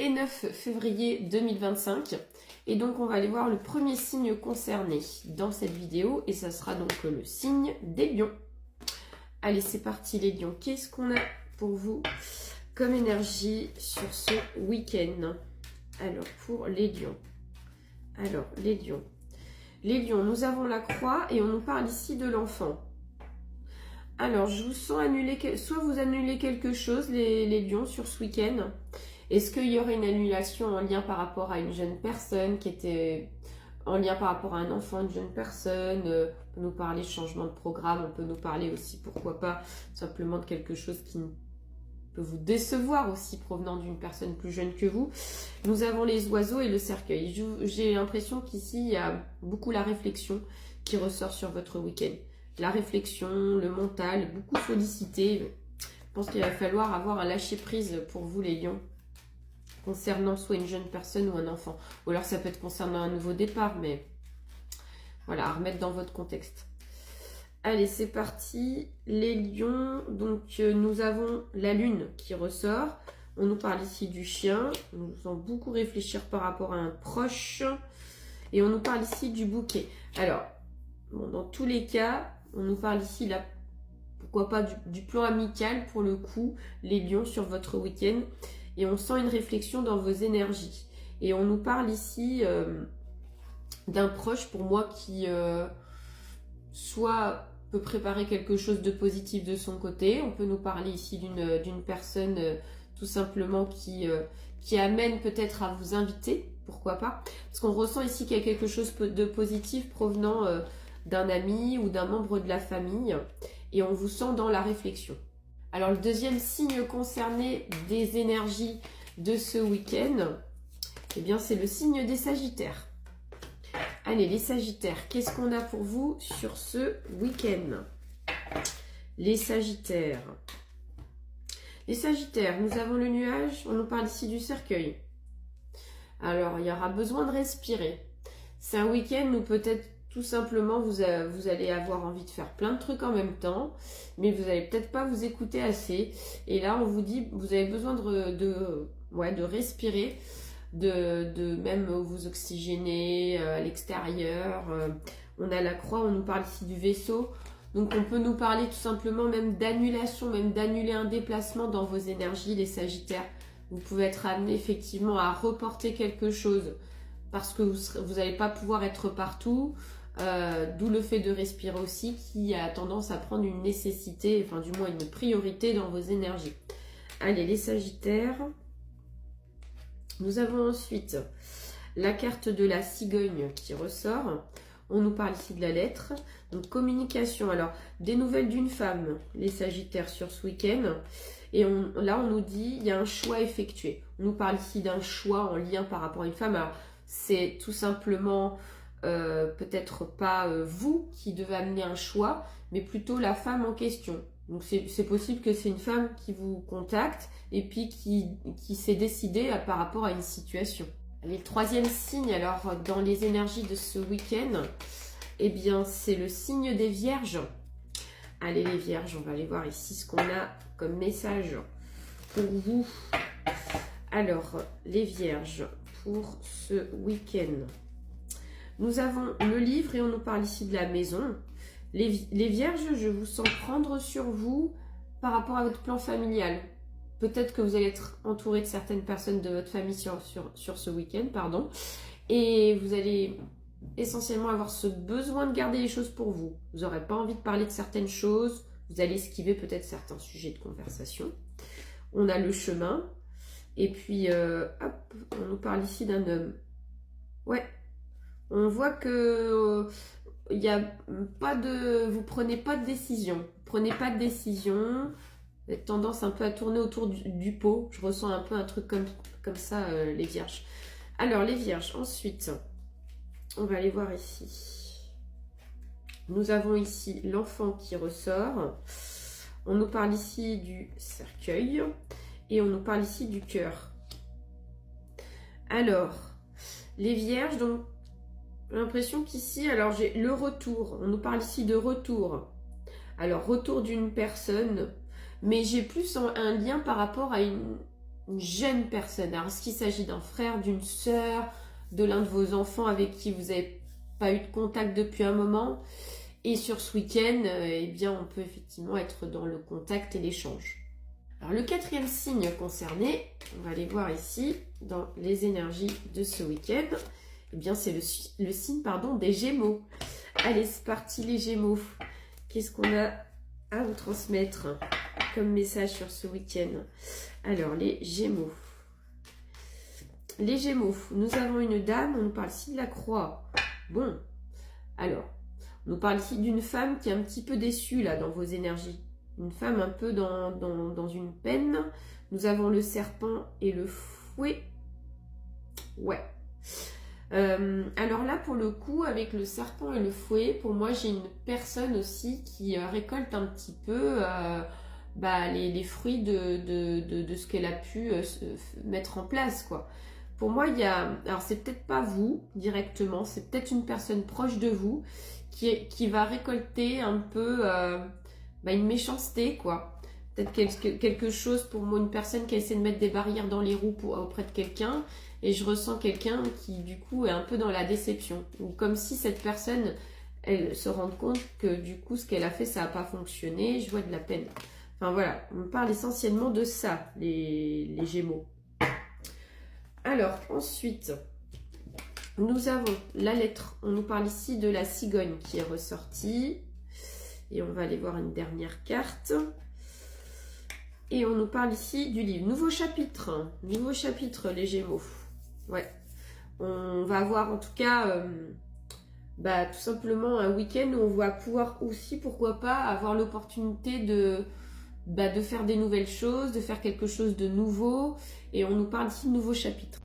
et 9 février 2025. Et donc, on va aller voir le premier signe concerné dans cette vidéo. Et ça sera donc le signe des lions. Allez, c'est parti les lions. Qu'est-ce qu'on a pour vous comme énergie sur ce week-end? Alors, pour les lions. Alors, les lions. Les lions, nous avons la croix et on nous parle ici de l'enfant. Alors, je vous sens annuler, soit vous annulez quelque chose, les lions, sur ce week-end. Est-ce qu'il y aurait une annulation en lien par rapport à une jeune personne qui était en lien par rapport à un enfant, une jeune personne? On peut nous parler de changement de programme, on peut nous parler aussi, pourquoi pas, simplement de quelque chose qui peut vous décevoir aussi, provenant d'une personne plus jeune que vous. Nous avons les oiseaux et le cercueil. J'ai l'impression qu'ici, il y a beaucoup la réflexion qui ressort sur votre week-end. La réflexion, le mental, beaucoup sollicité. Je pense qu'il va falloir avoir un lâcher-prise pour vous les lions, concernant soit une jeune personne ou un enfant. Ou alors ça peut être concernant un nouveau départ, mais voilà, à remettre dans votre contexte. Allez, c'est parti. Les lions, donc nous avons la lune qui ressort. On nous parle ici du chien. On nous sent beaucoup réfléchir par rapport à un proche. Et on nous parle ici du bouquet. Alors, bon, dans tous les cas, on nous parle ici, là, pourquoi pas du plan amical pour le coup, les lions, sur votre week-end. Et on sent une réflexion dans vos énergies. Et on nous parle ici d'un proche, pour moi, qui soit peut préparer quelque chose de positif de son côté. On peut nous parler ici d'une personne tout simplement qui amène peut-être à vous inviter, pourquoi pas. Parce qu'on ressent ici qu'il y a quelque chose de positif provenant d'un ami ou d'un membre de la famille. Et on vous sent dans la réflexion. Alors, le deuxième signe concerné des énergies de ce week-end, eh bien, c'est le signe des Sagittaires. Allez, les Sagittaires, qu'est-ce qu'on a pour vous sur ce week-end? Les Sagittaires. Les Sagittaires, nous avons le nuage, on nous parle ici du cercueil. Alors, il y aura besoin de respirer. C'est un week-end où peut-être tout simplement, vous allez avoir envie de faire plein de trucs en même temps, mais vous n'allez peut-être pas vous écouter assez. Et là, on vous dit, vous avez besoin de respirer, de même vous oxygéner à l'extérieur. On a la croix, on nous parle ici du vaisseau. Donc, on peut nous parler tout simplement même d'annulation, même d'annuler un déplacement dans vos énergies, les Sagittaires. Vous pouvez être amené effectivement à reporter quelque chose parce que vous n'allez pas pouvoir être partout. D'où le fait de respirer aussi, qui a tendance à prendre une nécessité, enfin du moins une priorité dans vos énergies. Allez, les Sagittaires. Nous avons ensuite la carte de la cigogne qui ressort. On nous parle ici de la lettre. Donc, communication. Alors, des nouvelles d'une femme, les Sagittaires, sur ce week-end. Et là, on nous dit, il y a un choix effectué. On nous parle ici d'un choix en lien par rapport à une femme. Alors, c'est tout simplement peut-être pas vous qui devez amener un choix, mais plutôt la femme en question. Donc c'est possible que c'est une femme qui vous contacte et puis qui s'est décidée par rapport à une situation. Allez, le troisième signe, alors dans les énergies de ce week-end, eh bien c'est le signe des Vierges. Allez les Vierges, on va aller voir ici ce qu'on a comme message pour vous. Alors, les Vierges, pour ce week-end. Nous avons le livre et on nous parle ici de la maison. Les Vierges, je vous sens prendre sur vous par rapport à votre plan familial. Peut-être que vous allez être entouré de certaines personnes de votre famille sur ce week-end, pardon. Et vous allez essentiellement avoir ce besoin de garder les choses pour vous. Vous n'aurez pas envie de parler de certaines choses. Vous allez esquiver peut-être certains sujets de conversation. On a le chemin. Et puis, hop, on nous parle ici d'un homme. Ouais. On voit que il y a pas de, vous prenez pas de décision. Vous prenez pas de décision. Vous avez tendance un peu à tourner autour du pot. Je ressens un peu un truc comme ça, les Vierges. Alors, les Vierges, ensuite, on va aller voir ici. Nous avons ici l'enfant qui ressort. On nous parle ici du cercueil. Et on nous parle ici du cœur. Alors, les Vierges, donc, j'ai l'impression qu'ici, alors j'ai le retour. On nous parle ici de retour. Alors, retour d'une personne, mais j'ai plus un lien par rapport à une une jeune personne. Alors, est-ce qu'il s'agit d'un frère, d'une sœur, de l'un de vos enfants avec qui vous n'avez pas eu de contact depuis un moment? Et sur ce week-end, eh bien, on peut effectivement être dans le contact et l'échange. Alors, le quatrième signe concerné, on va aller voir ici, dans les énergies de ce week-end, eh bien, c'est le signe, des Gémeaux. Allez, c'est parti les Gémeaux. Qu'est-ce qu'on a à vous transmettre comme message sur ce week-end? Alors, les Gémeaux. Les Gémeaux, nous avons une dame, on nous parle ici de la croix. Bon, alors, on nous parle ici d'une femme qui est un petit peu déçue là dans vos énergies. Une femme un peu dans une peine. Nous avons le serpent et le fouet. Ouais. Alors là, pour le coup, avec le serpent et le fouet, pour moi, j'ai une personne aussi qui récolte un petit peu les fruits de ce qu'elle a pu mettre en place, quoi. Pour moi, il y a... Alors, c'est peut-être pas vous, directement, c'est peut-être une personne proche de vous qui va récolter un peu une méchanceté, quoi. Peut-être quelque chose, pour moi, une personne qui essaie de mettre des barrières dans les roues auprès de quelqu'un. Et je ressens quelqu'un qui, du coup, est un peu dans la déception. Ou comme si cette personne, elle se rende compte que, du coup, ce qu'elle a fait, ça n'a pas fonctionné. Je vois de la peine. Enfin, voilà. On parle essentiellement de ça, les Gémeaux. Alors, ensuite, nous avons la lettre. On nous parle ici de la cigogne qui est ressortie. Et on va aller voir une dernière carte. Et on nous parle ici du livre. Nouveau chapitre. Nouveau chapitre, les Gémeaux. Ouais, on va avoir en tout cas tout simplement un week-end où on va pouvoir aussi, pourquoi pas, avoir l'opportunité de faire des nouvelles choses, de faire quelque chose de nouveau. Et on nous parle ici de nouveaux chapitres.